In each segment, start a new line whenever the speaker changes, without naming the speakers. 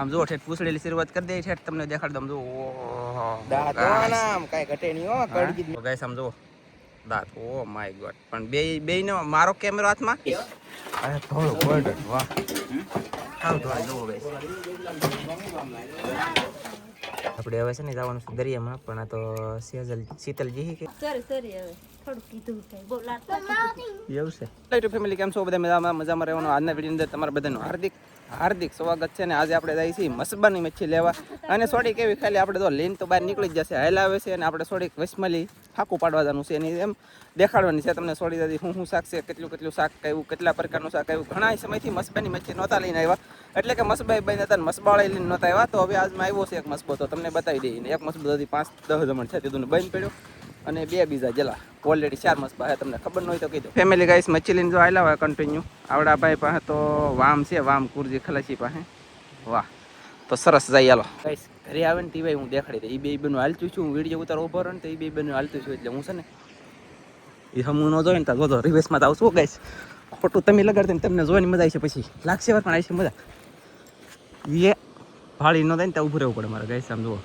આમ જો ઠેઠ પૂછડેલી શરૂઆત કરી દે ઠેઠ તમને દેખાડ દઉં જો
દાંત આમ કાઈ ઘટે નહીં હો કડગી
તો ગાઈસ આમ જો દાંત ઓ માય ગોડ પણ બે નો મારો કેમેરો હાથમાં અરે થોડો ગોલ્ડન વાહ હાવ થોડા જો ગાઈસ આપણે હવે છે ને જવાનું છે દરિયામાં પણ આ તો શીતલજી કે
સોરી હવે થોડું કીધું છે બોલાતા
એવું છે લાઈટ ફેમિલી કેમ છો બધા મજામાં રહેવાનું આજના વિડીયો અંદર તમારા બધાનું હાર્દિક સ્વાગત છે ને આજે આપણે જઈએ છીએ મસબાની મચ્છી લેવા અને સોડી કેવી ખાલી આપણે તો લઈને તો બહાર નીકળી જ જશે હલાવે છે અને આપણે સોડીક વસમલી ફાકું પાડવા જવાનું છે એની એમ દેખાડવાની છે તમને સોડી દાદી હું શાક છે કેટલું શાક કયું કેટલા પ્રકારનું શાક આવ્યું ઘણા સમયથી મસબાની મચ્છી નહોતા લઈને આવ્યા એટલે કે મસબાઈ બંધ હતા મસબાળા લઈને નહોતા આવ્યા તો હવે આજમાં આવ્યો છે એક મસબો તો તમને બતાવી દઈએ એક મસબો હતી 5-10 જમણ છે તે બંધ પડ્યો અને બે બીજા જલા ઓલરેડી 4 મસબા છે તમને ખબર ન હોય તો કહી દો ફેમિલી ગાઈસ મચ્છી લઈને જો આવેલા હોય કન્ટિન્યુ આવડા ભાઈ પાસે તો વામ છે વામ કુરજી ખલાસી પાસે વાહ તો સરસ જાય હાલો ગાઈસ ઘરે આવે ને ટીવાય હું દેખાડી દે એ બે બેનું હાલતું છું હું વિડીયો ઉતાર ઉભો રહું ને તો એ બે બેનું હાલતું છું એટલે હું છે ને એ હમું ન જોઈને તો જોતો રિવેસમાં તો આવશું ગાઈસ ખોટું તમે લગાડતા ને તમને જોવાની મજા આવી છે પછી લાગશે વાર પણ આવી છે મજા એ ભાળી ન થાય ને તો ઊભું રહેવું પડે મારે ગાઈસ આમ જુઓ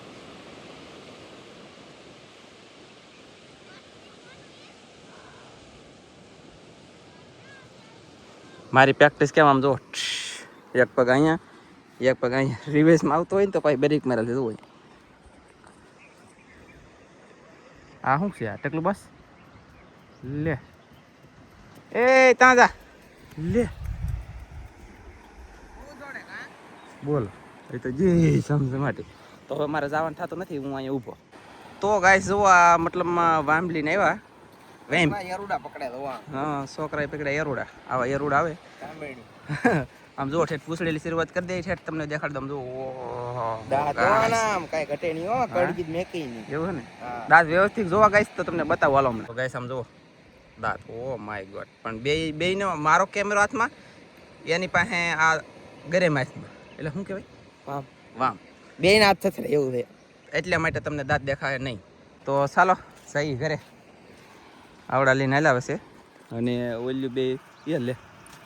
મારી પ્રેક્ટિસ કેમ આમ જો એક પગ અહીંયા એક પગ અહીંયા રિવેસમાં આવતો હોય ને તો પછી બ્રેક મારેલ લીધું હોય આ શું છે આ ટકલું બસ લે એ ત્યાં જા લે બોલો એ તો જી સમજ માટે તો હવે મારે જવાનું થતું નથી હું અહીંયા ઊભો તો ગાઈસ જો આ મતલબમાં વાંબલીને આવ્યા વેમ
યરુડા પકડે તો
હા છોકરાએ પકડ્યા યરુડા આવા યરુડા આવે આમ જો ઠેઠ પૂછડેલી શરૂઆત કરી દે ઠેઠ તમને દેખાડ દઉં જો
દાંત આમ કાઈ ઘટે નહીં હો કડગી મેકી નહીં
એવું ને દાંત વ્યવસ્થિત જોવા ગાઈસ તો તમને બતાવો હાલો હમણાં ગાઈસ આમ જો દાંત ઓ માય ગોડ પણ બે નો મારો કેમેરો હાથમાં એની પાસે આ ગરે હાથમાં એટલે શું કહેવાય વામ
બે ના હાથ થશે એવું છે
એટલા માટે તમને દાંત દેખાય નહીં તો ચાલો સહી ઘરે આવડા લઈને હલાવે છે અને ઓલું બે એ લે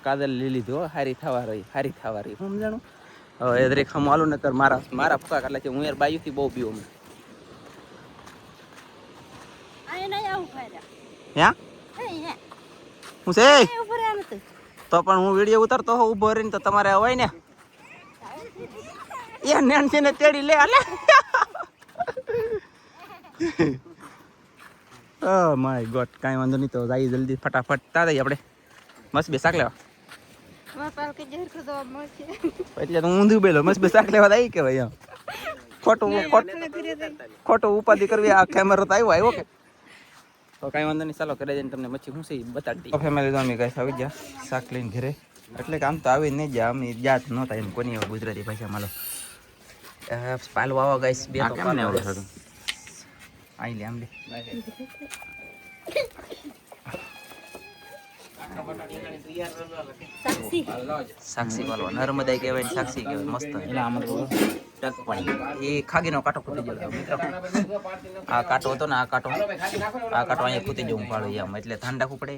કાદલ લઈ લીધું હારી થવા રહી હું સમજાણું હવે દરેક હમ આલું નકર મારા ફૂકા કાઢલા છે હું યાર બાયુથી બહુ પીવું મેં હ્યાં હું છે તો પણ હું વિડીયો ઉતારતો હોઉં ઊભો રહીને તો તમારે હોય ને એ નેન્સી ને તેડી લે હાલે ઓ માય ગોડ કાંઈ વાંધો નહીં તો જાય જલ્દી ફટાફટ તારે આપણે મસ્ત બે શાક લેવા એટલે તો ઊંધું બેલો મસ્ત બે શાક લેવા આવી કે ભાઈ ખોટું ઉપાધિ કરવી આ કેમેરો તો આવ્યો કે તો કાંઈ વાંધો નહીં ચાલો કરે જઈને તમને મચ્છી હું છે બતાડી દઈએ ફેમિલી તો અમે ગાઈસ આવી ગયા શાક લઈને ઘરે એટલે કે આમ તો આવી નહીં જાય અમે જાત નહોતા એમ કોની હવે ગુજરાતી ભાષામાં લો પાલવો આવો ગાઈસ બે તો કેમ ને આવડે હતું આઈ લે આમ લે સાક્ષી વાળો નર્મદા કહેવાય ને સાક્ષી કહેવાય મસ્ત એટલે આમાં તો ટક પડી એ ખાગીનો કાંટો ફૂટી ગયો આ કાંટો હતો ને આ કાંટો અહીંયા ફૂટી જવું પાડે આમ એટલે ધ્યાન રાખવું પડે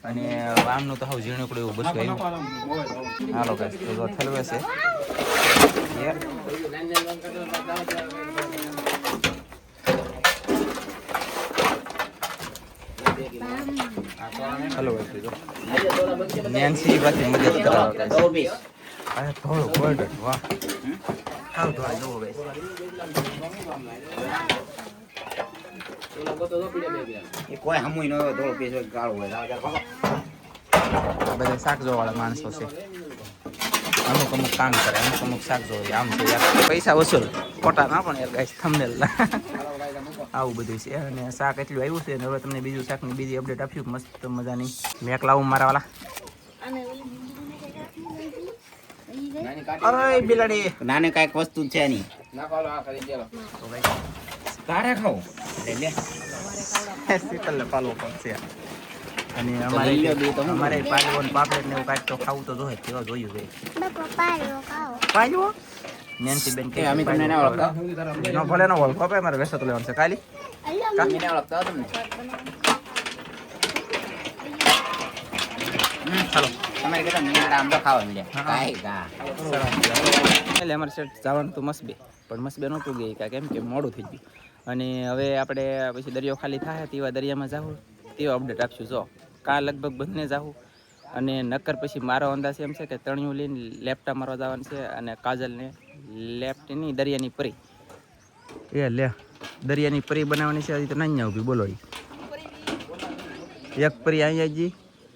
અને આમનું તો હાવ ઝીણુકડું એવું બસ ગયું હાલો ગાઈસ તો ઠલવે છે હલો નેન્સી પાછી મદદ કરાવે અરે થોડો ગોલ્ડન વાહ હાવ થોડા જોવો ગાઈસ
એ કોઈ હમુય ન હોય થોડો પીસ કાળો હોય
બધા શાક જોવાળા માણસો છે અમુક કામ કરે અમુક શાક જોવે આમ છે યાર પૈસા વસૂલ ખોટા ના પણ યાર ગાઈસ થંબનેલ આવું બધું છે અને શાક એટલું આવ્યું છે અને હવે તમને બીજું શાકની બીજી અપડેટ આપ્યું મસ્ત મજાની મેક લાવું મારા વાલા અરે બિલાડી
નાને કાંઈક વસ્તુ છે નહીં કારે ખાવ લે
શીતલને પાલવો પણ છે અને અમારે પાલવો ને પાપડ ને એવું કાંઈક તો ખાવું તો જોઈએ કેવા જોયું છે પાલવો નેન્સી બેન કે
અમે તમને ના ઓળખતા
નો ભલે નો ઓળખો ભાઈ મારે વેસતો લેવાનું છે કાલી
કામી ના ઓળખતા તમને
ચાલો
તમારે કરતા મીંડા આમ તો ખાવા મળ્યા કાંઈ ગા
એટલે અમારે સેટ જવાનું તો મસબે પણ મસબે નહોતું ગઈ કેમ કે મોડું થઈ ગયું અને હવે આપણે પછી દરિયો ખાલી થાય તેવા દરિયામાં જાવું તેવા અપડેટ આપશું જો કાં લગભગ બંને જાવું અને નક્કર પછી મારો અંદાજ એમ છે કે તણિયું લઈને લેપટા મારવા જવાનું છે અને કાજલને લેફ્ટની દરિયાની પરી એ લે દરિયાની પરી બનાવવાની છે હજી તો ના ઊભી બોલો એક પરી અહીંયા જી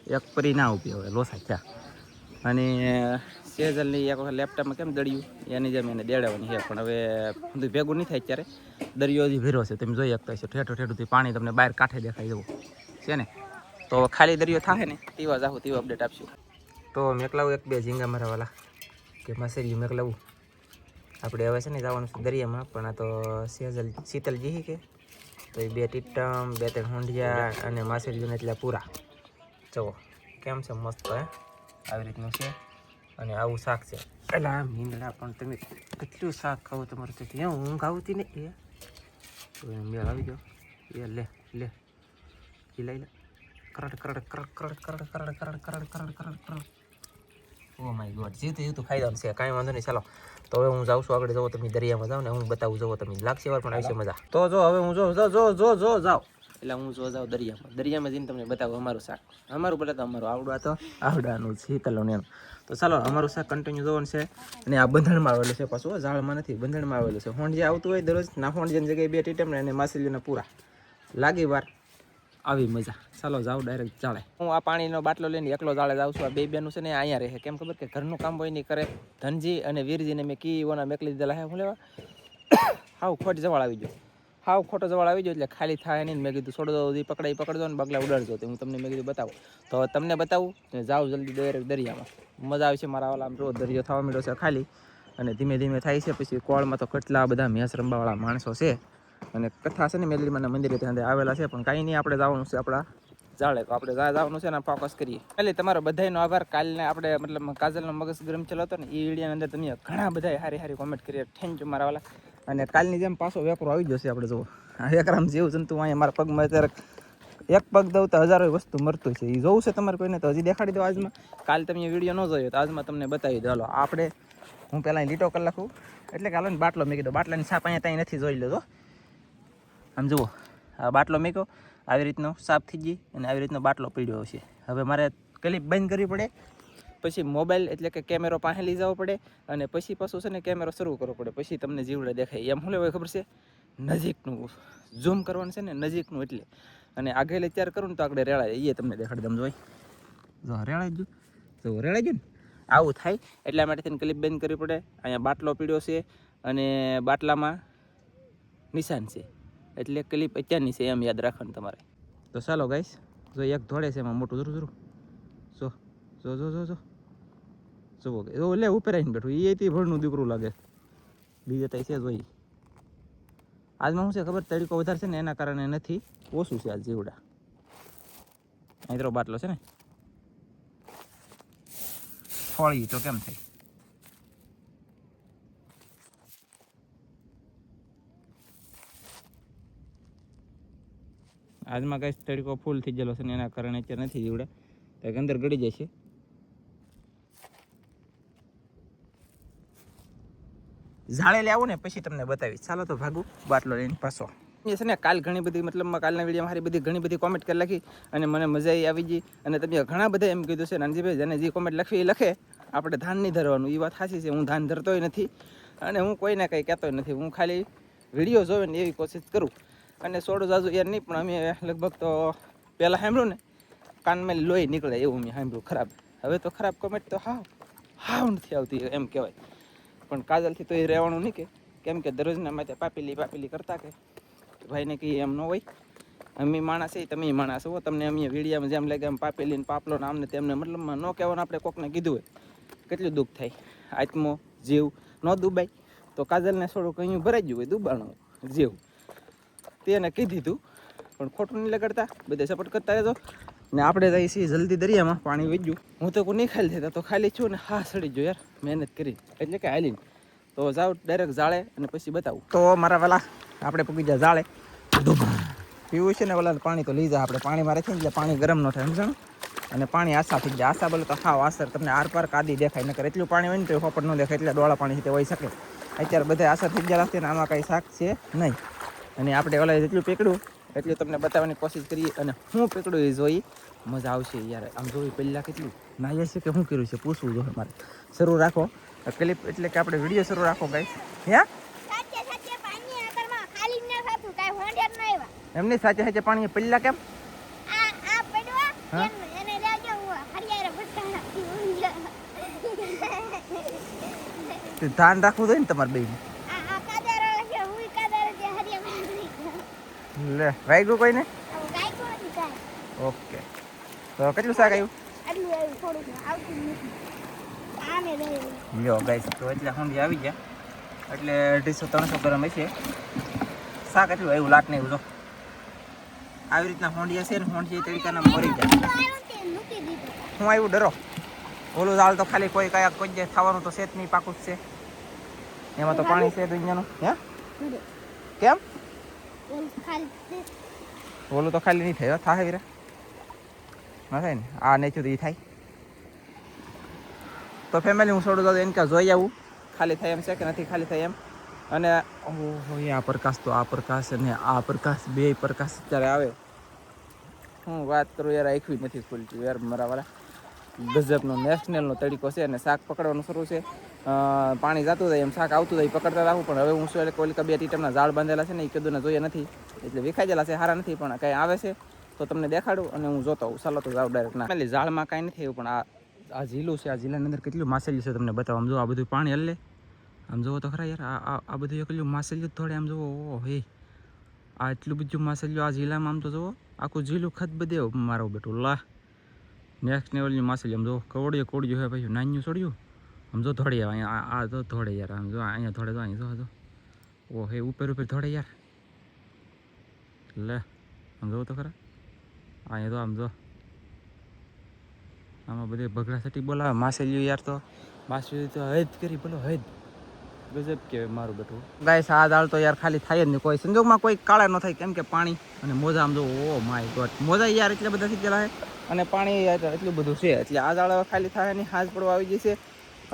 એક પરી ના ઊભી હવે લોસા ચા અને સેજલની એક વખત લેપટોપમાં કેમ દળ્યું એની જેમ એને દેડાવવાની છે પણ હવે બધું ભેગું નહીં થાય અત્યારે દરિયો હજી ભેરો છે તમે જોઈ શકતા હશો ઠેઠું ઠેઠુંથી પાણી તમને બહાર કાંઠે દેખાય જવું છે ને તો ખાલી દરિયો થાય ને તેવા જાહું તેવા અપડેટ આપશું તો મેકલાવું એક બે ઝીંગા મારાવાલા કે માસેરી મેકલાવું આપણે હવે છે ને જવાનું છે દરિયામાં પણ આ તો સેજલ શીતલજી કે તો એ બે ટીટમ બે ત્રણ હોંડિયા અને માસેરીઓને એટલે પૂરા જુઓ કેમ છે મસ્ત હે આવી રીતનું છે અને આવું શાક છે એટલે આ મીંદડા પણ તમે કેટલું શાક ખાવો તમારું તેથી એમ ઊંઘ આવતી ને એ મેળ આવી ગયો એ લે લે એ લઈ લે કરડ કરડ કરડ કરડ કરડ કરડ કરડ કરડ કરડ કરડ કરડ ઓ માય ગોડ જીવતું ખાઈ જવાનું છે કાંઈ વાંધો નહીં ચાલો તો હવે હું જાઉં છું આગળ જવો તમે દરિયામાં જાઓ ને હું બતાવું જવો તમે લાગશે વાર પણ આવશે મજા તો જો હવે હું જો જાઓ એટલે હું જો જાઉં દરિયામાં જઈને તમને બતાવું અમારું શાક અમારું બતાવો અમારું આવડા તો આવડાનું શીતલોને એનું તો ચાલો અમારું શાક કન્ટિન્યુ જોવાનું છે અને આ બંધણમાં આવેલું છે પાછું ઝાડમાં નથી બંધણમાં આવેલું છે હોંડિયા આવતું હોય દરરોજ ના હોંડિયાની જગ્યાએ બે ટીટમ ને અને માછલીઓના પૂરા લાગી વાર આવી મજા ચાલો જાઓ ડાયરેક્ટ જાળે હું આ પાણીનો બાટલો લઈને એકલો જાળે જાઉં છું આ બે બેનું છે ને અહીંયા રહે કેમ ખબર કે ઘરનું કામ હોય નહીં કરે ધનજી અને વીરજીને મેં કીઓના મેકલી દીધેલા હે હું લેવા હાવ ખોટ જવાળ આવી ગયો હાવ ખોટો જવાળ આવી ગયો એટલે ખાલી થાય નહીં મેં કીધું છોડો પકડજો ને બગલા ઉડાડજો તો હું તમને મેં કીધું બતાવું તો તમને બતાવું જાઓ જલ્દી ડાયરેક્ટ દરિયામાં મજા આવે છે મારા વાળા આમ જો દરિયો થવા માંડ્યો છે ખાલી અને ધીમે ધીમે થાય છે પછી કોળમાં તો કેટલા બધા મેસ રમવાવાળા માણસો છે અને કથા છે ને મેલડીમાના મંદિરે ત્યાં આવેલા છે પણ કાંઈ નહીં આપણે જવાનું છે આપણા જાળે તો આપણે જવાનું છે ને ફોકસ કરીએ એટલે તમારો બધાનો આભાર કાલને આપણે મતલબ કાજલનો મગજ ગરમ ચલો હતો ને એ વિડીયોની અંદર તમે ઘણા બધા હારી કોમેન્ટ કરી થેન્ક યુ મારા વાલા અને કાલની જેમ પાછો વેપરો આવી જશે આપણે જુઓ આ વેકરામ જેવું જંતુ અહીંયા મારા પગમાં અત્યારે એક પગ દઉં તો હજારો વસ્તુ મરતું છે એ જોવું છે તમારે કોઈને તો હજી દેખાડી દો આજમાં કાલ તમે વિડીયો ન જોયો તો આજમાં તમને બતાવી દો હાલો આપણે હું પહેલાં લીટો કરી નાખું એટલે કે હાલો ને બાટલો મેં કીધું બાટલાની સાપ અહીંયા ત્યાં નથી જોઈ લેજો આમ જુઓ આ બાટલો મેક્યો આવી રીતનો સાફ થઈ ગઈ અને આવી રીતનો બાટલો પડ્યો છે હવે મારે ક્લિપ બંધ કરવી પડે પછી મોબાઈલ એટલે કે કેમેરો પાસે લઈ જવો પડે અને પછી પાછું છે ને કેમેરો શરૂ કરવો પડે પછી તમને જીવડે દેખાય એમ શું લેવાય ખબર છે નજીકનું ઝૂમ કરવાનું છે ને નજીકનું એટલે અને આગળ તૈયાર કરું ને તો આગળ રેળાય એ તમને દેખાડી દમ જોઈ જો રેળાઈ ગયું જો રેળાઈ ગયું ને આવું થાય એટલા માટે તેને ક્લિપ બંધ કરવી પડે અહીંયા બાટલો પીડ્યો છે અને બાટલામાં નિશાન છે એટલે ક્લિપ અત્યારની છે એમ યાદ રાખવાનું તમારે તો ચાલો ગાઈસ જો એક ધોળે છે એમાં મોટું જરૂર જો જો જો જો જો જુઓ જો લે ઉપર આવીને બેઠું એથી ભળનું દીકરું લાગે બીજે ત્યાં છે જોઈ આજમાં શું છે ખબર તડકો વધારે છે ને એના કારણે નથી ઓછું છે આજ જીવડા અહીં બાટલો છે ને ફોળી તો કેમ થાય આજમાં કઈ તડકો ફૂલ થઈ ગયેલો છે ને એના કારણે અત્યારે નથી જીવડા તો અંદર ગળી જાય છે ઝાડે લેવું ને પછી તમને બતાવીશ ચાલો તો ભાગું બાટલો લઈને પાછો એ છે ને કાલ ઘણી બધી મતલબમાં કાલના વિડીયોમાં મારી ઘણી બધી કોમેન્ટ કરી લખી અને મને મજા આવી ગઈ અને તમે ઘણા બધા એમ કીધું છે નાનજીભાઈ જેને જે કોમેન્ટ લખી એ લખે આપણે ધાન નહીં ધરવાનું એ વાત સાચી છે હું ધાન ધરતોય નથી અને હું કોઈને કંઈ કહેતોય નથી હું ખાલી વિડીયો જોવે ને એવી કોશિશ કરું અને સોડું જાજુ યાર નહીં પણ અમે લગભગ તો પહેલાં સાંભળ્યું ને કાનમાં લોહી નીકળે એવું મેં સાંભળ્યું ખરાબ હવે તો ખરાબ કોમેન્ટ તો હાવ નથી આવતી એમ કહેવાય પણ કાજલથી તો એ રહેવાનું નહીં કે કેમ કે દરરોજના માટે પાપીલી કરતા કે ભાઈને કહીએ એમ ન હોય અમે માણસ છે તમે માણસ હો તમને અમે વિડીયામાં જેમ લાગે એમ પાપેલી ને પાપલો ને આમને તેમને મતલબમાં ન કહેવાનું આપણે કોકને કીધું હોય કેટલું દુઃખ થાય આત્મો જીવ ન દુબાય તો કાજલને થોડું કહ્યું ભરાઈ ગયું હોય દુબાણું જીવ તેને કહી દીધું પણ ખોટું નહીં લગાડતા બધે સપોર્ટ કરતા રહેજો ને આપણે જઈએ છીએ જલ્દી દરિયામાં પાણી વીજ્યું હું તો કોઈ નહીં ખાલી થતા તો ખાલી છું ને હા સડી જો યાર મહેનત કરી એટલે કે હાલીને તો જાઓ ડાયરેક્ટ જાળે અને પછી બતાવું તો મારા પેલા આપણે પૂગી જાય જાળે પીવું છે ને ઓલા પાણી તો લઈ જાય આપણે પાણીમાં રાખીને એટલે પાણી ગરમ ન થાય સમજાણું અને પાણી આસા થઈ જાય. આસા બોલે તો હાવ આસર તમને આર પાર કાદી દેખાય, નકર એટલું પાણી હોય ને તો હોપટ ન દેખાય, એટલે ડોળા પાણી તે હોઈ શકે. અત્યારે બધા આસા થઈ ગયા રાખશે ને આમાં કાંઈ શાક છે નહીં. અને આપણે ઓલા જેટલું પીકડું એટલું તમને બતાવવાની કોશિશ કરીએ, અને હું પીકડું એ જોઈ મજા આવશે યાર. આમ જોઈ પહેલાં કેટલું નાહીએ છે કે શું કર્યું છે પૂછવું જોઈએ મારે. શરૂ રાખો ક્લિપ, એટલે કે આપણે વિડીયો શરૂ રાખો ગાઈસ. હે એમની સાચે સાચે પાણી પહેલાં કેમ ધ્યાન રાખવું જોઈએ ને તમારે બે. લે વાગ્યું કોઈને? ઓકે, તો કેટલું શાક આવ્યું? લ્યો ગાઈસ, તો એટલે હોંડી આવી ગયા એટલે 250-300 ગ્રામ હશે શાક. એટલું આવ્યું લાટ ને એવું જો આવી રીતના હોંડિયા છે ને, હોંડિયા તરીકાના મરી જાય. હું આવ્યું ડરો, ઓલું દાળ તો ખાલી કોઈ કયા કોઈ જે ખાવાનું તો છે જ નહીં, પાકું જ છે. એમાં તો પાણી છે દુનિયાનું. હે કેમ ઓલું તો ખાલી નહીં થાય, થાય વીરા ના થાય ને, આ નહીં થયું તો એ થાય. તો ફેમિલી હું છોડું તો એને કાં જોઈ આવું ખાલી થાય એમ છે કે નથી ખાલી થાય એમ. અને ઓહો આ પ્રકાશ તો આ પ્રકાશ અને આ પ્રકાશ બે પ્રકાશ અત્યારે આવે. હું વાત કરું યાર, આખી નથી ખુલતી યાર મારા વાળા. ગજબનો નેશનલનો તડીકો છે અને શાક પકડવાનું શરૂ છે. પાણી જતું જાય એમ શાક આવતું જાય પકડતા રાખવું. પણ હવે હું શું એટલે કોલિકા 2 ટીટમના ઝાડ બાંધેલા છે ને એ કીધું જોઈએ નથી, એટલે વિખાઈ ગયેલા છે, સારા નથી. પણ કાંઈ આવે છે તો તમને દેખાડું અને હું જોતો હોઉં. ચાલો તો જાવ ડાયરેક્ટ. ના એટલે ઝાડમાં કાંઈ નથી એવું, પણ આ ઝીલું છે. આ ઝીલાની અંદર કેટલું માછલી છે તમને બતાવો. આમ જો આ બધું પાણી હલ્લે, આમ જુઓ તો ખરા યાર. આ બધું એકલું માછલીઓ થોડે આમ જુઓ. ઓ હે આ એટલું બધું માછલીઓ આ ઝીલામાં. આમ તો જુઓ આખું ઝીલું ખત બધે મારો બેટું લા નેક્સ્ટ લેવલની માછલી. આમ જો કોડિયું હે ભાઈ, નાન્યું છોડ્યું. આમ જો ધોડે અહીંયા આ તો ધોડે યાર. આમ જો અહીંયા ધોડે તો અહીંયા જો ઓ હે ઉપર ધોડે યાર. લે આમ જો તો ખરા અહીંયા તો આમ જો આમાં બધે બગડા સટી બોલાવે માછલીઓ યાર. તો માછલી તો હદ કરી બોલો, હદ ગજબ કહેવાય મારું બેઠું. ગાઈસ આ દાળ તો યાર ખાલી થાય જ નહીં, કોઈ સંજોગમાં કોઈ કાળા ન થાય, કેમ કે પાણી અને મોજા આમ જો ઓ માય ગોડ મોજા યાર એટલે બધા થઈ ગયેલા છે અને પાણી એટલું બધું છે. એટલે આ દાળ ખાલી થાય નહીં, હાથ પડવા આવી જશે.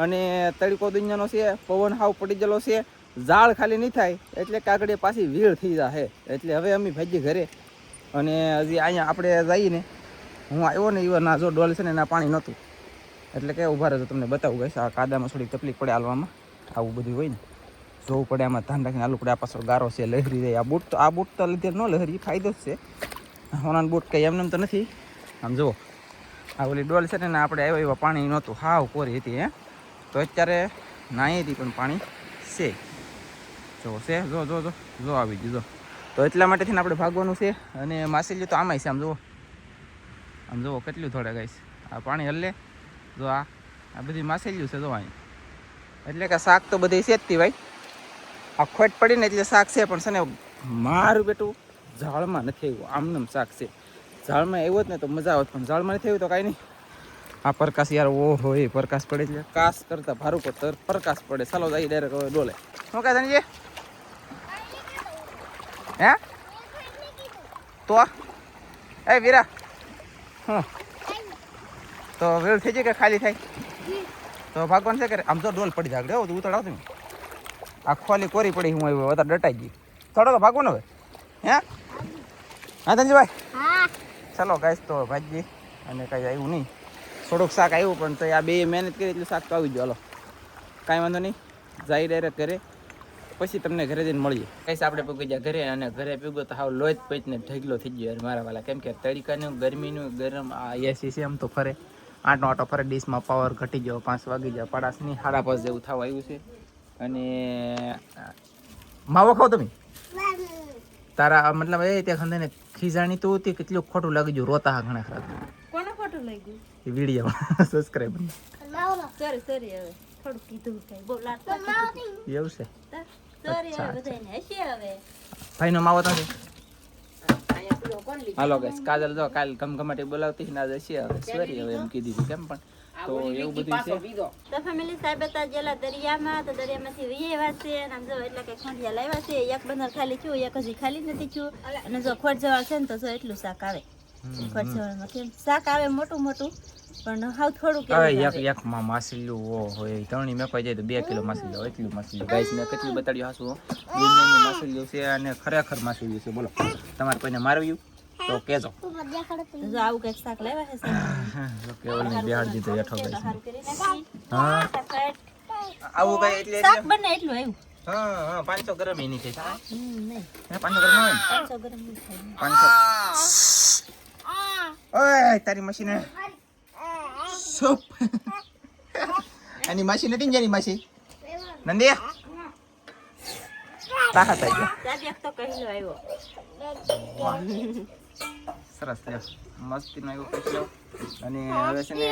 અને તડકો દુનિયાનો છે, પવન હાવ પડી ગયેલો છે. ઝાડ ખાલી નહીં થાય એટલે કાગડીએ પાછી વીળ થઈ જાય. એટલે હવે અમે ભાજી ઘરે. અને હજી અહીંયા આપણે જઈએ ને, હું આવ્યો ને એવા ના જો ડોલ છે ને એના પાણી નહોતું, એટલે કે ઊભા રહેજો તમને બતાવું ગઈશ. આ કાદામાં થોડીક તકલીફ પડે હાલવામાં, આવું બધું હોય ને જોવું પડે, આમાં ધ્યાન રાખીને હાલવું પડે. આ પાછળ ગારો છે, લહેરી જાય. આ બૂટ તો લીધે ન લહેરી, ફાયદો જ છે. હોનાન બૂટ કંઈ એમને તો નથી. આમ જુઓ આ ઓલી ડોલ છે ને આપણે આવ્યો એવા પાણી નહોતું, હાવ કોરી હતી. તો અત્યારે નાહી હતી પણ પાણી છે. જો છે જો જો જો જો આવી ગયું જો. તો એટલા માટેથી આપણે ભાગવાનું છે. અને માછલીઓ તો આમાંય છે. આમ જુઓ કેટલું થોડે ગાઈશ. આ પાણી હલ્લે જો આ બધી માછલીઓ છે જો અહીં. એટલે કે શાક તો બધી છે જ તી ભાઈ. આ ખોટ પડી ને એટલે શાક છે, પણ છે ને મારું બેટું ઝાડમાં નથી આવ્યું. આમનેમ શાક છે. ઝાડમાં આવ્યો જ ને તો મજા આવત, પણ ઝાડમાં નથી આવ્યું તો કાંઈ નહીં. આ પ્રકાશ યાર ઓ હોય પ્રકાશ પડે એટલે કાશ કરતા ભારું પર પ્રકાશ પડે. ચાલો જાય ડાયરેક્ટ હવે ડોલે. શું કહે ધનજી? હે તો એ વીરા તો વેળ થઈ જાય કે ખાલી થાય તો ભાગવાન છે કે આમ તો ડોલ પડી જાય. હો ઉતર આવતું આ ખોલી કોરી પડી, હું આવ્યો વધારે ડટાઈ ગઈ. થોડો તો ભાગવું ને હવે. હે હા ધનજીભાઈ ચાલો ગાઈસ તો ભાજી અને કાંઈ આવ્યું નહીં. થોડુંક શાક આવ્યું પણ તો આ બે મહેનત કરી એટલું શાક તો આવી ગયું. હાલો કાંઈ વાંધો નહીં, જાય ડાયરેક્ટ ઘરે, પછી તમને ઘરે જઈને મળીએ. કઈશ આપણે પૂગી ગયા ઘરે. અને ઘરે પૂગો તો હાવ લોહી પચને ઢગલો થઈ ગયો યાર મારા વાલા. કેમ કે તડકાનું ગરમીનું ગરમ આ એસી છે. આમ તો ફરે આટો આટો ફરે. ડીશમાં પાવર ઘટી ગયો, 5 વાગી જાય, 5:30 5:30 જેવું થવા આવ્યું છે. અને માવો ખાવ તમે તારા મતલબ એ ત્યાં ખંદાને ખીજાણી તો હતી, કેટલું ખોટું લાગી ગયું. રોતા હા ઘણા ખરા.
કોને ખોટું લાગ્યું?
એ વિડીયોમાં સબસ્ક્રાઇબ
સોરી હવે થોડું કીધું કઈ બોલાતો
એવું છે.
સોરી હવે બધાને હશે હવે.
ભાઈનો માવો તો હાલો ગાઈસ કાજલ જો કાલ ગમગમાટી બોલાવતી ના જશે હવે. સોરી હવે એમ કીધી હતી કેમ, પણ તો એવું બધું છે.
તો ફેમિલી સાહેબ હતા જેલા દરિયામાં, તો દરિયામાંથી વીએ છે અને આમ જો એટલે કે ખંડિયા લાવ્યા છે. એક બંદર ખાલી છું, એક હજી ખાલી નથી છું. અને જો ખોટ જવા છે ને તો જો એટલું શાક આવે. કચોળમાં કેમ શાક આવે મોટું મોટું પણ હાવ થોડું
હવે
કેવું
એક એક માં માછલીઓ હોય તણી મેકવાઈ જાય તો 2 કિલો માછલી હોય એટલું માછલી ગાઈસ મેં કેટલું બતાડ્યું હાસુ દુનિયાની માછલીઓ છે અને ખરેખર માછલીઓ છે બોલો તમારે કોઈને મારવ્યું તો કેજો
જો આવું કઈક શાક લેવા છે
કેવલને બિહાર દીધો હેઠો ગાઈસ
સારું કરી નાખી
હા
ફટાફટ
આવું કઈ એટલે
શાક બને એટલું આવ્યું
હા 500 ગ્રામ એની છે
નહીં
500 ગ્રામ હોય
500 ગ્રામ નહીં થાય
500 ઓય તારી મશીન સોપ આની મશીન નથી જાની મશીન નંદી તાકાત આવી ગયા
દાદી એક તો કહીલો આવ્યો
સરસ છે મસ્તીનો એવો કચરો અને હવે છે ને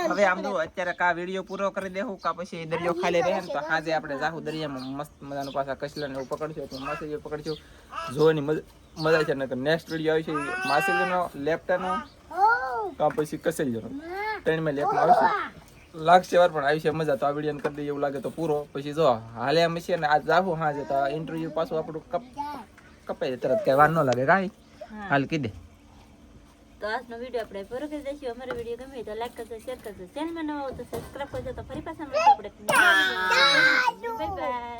હવે આમ જો અત્યારે કા વિડિયો પૂરો કરી દેવું કા પછી દરિયો ખાલી રહે ને તો આજે આપણે જાહુ દરિયામાં મસ્ત મજાનો પાછા કચલાને એવું પકડશું તો માછલીઓ પકડશું જોવાની મજા છે ને નેક્સ્ટ વિડિયો આવશે માછલીનો લેપ્ટાનો કા પછી કસેલીનો ત્રણમાં લેપમાં આવશે લાગશે વાર પણ આવશે મજા તો આ વિડિયો કરી દઈએ એવું લાગે તો પૂરો પછી જો હાલે એમ છે ને આજ જાહુ હા જે તો ઇન્ટરવ્યુ પાછું આપણું કપાઈ તરત કઈ વાર ન લાગે કાંઈ હાલ કીધે
તો આજનો વિડીયો આપણે પૂરો કરી દઈશું અમારો વિડીયો ગમે તો લાઈક કરજો શેર કરજો ચેનલમાં નવા હો તો સબસ્ક્રાઇબ કરજો તો ફરી પાછા મળીશું આપણે બાય બાય